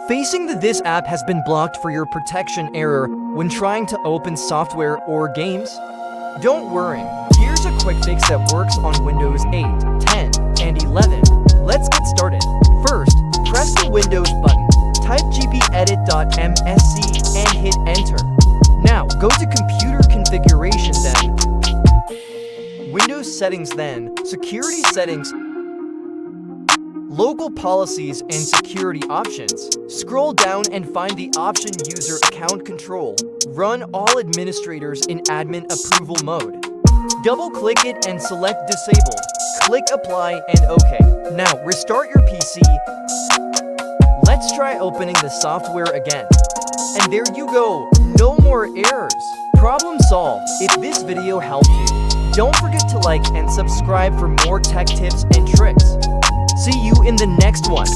Facing that this app has been blocked for your protection error when trying to open software or games? Don't worry, here's a quick fix that works on Windows 8, 10, and 11. Let's get started. First, press the Windows button, type gpedit.msc and hit enter. Now, go to Computer Configuration, then Windows Settings, then Security Settings, Local Policies and Security Options. Scroll down and find the option User Account Control. Run all administrators in admin approval mode. Double-click it and select Disabled. Click Apply and OK. Now restart your PC. Let's try opening the software again. And there you go, no more errors. Problem solved. If this video helped you, don't forget to like and subscribe for more tech tips and tricks. See you in the next one.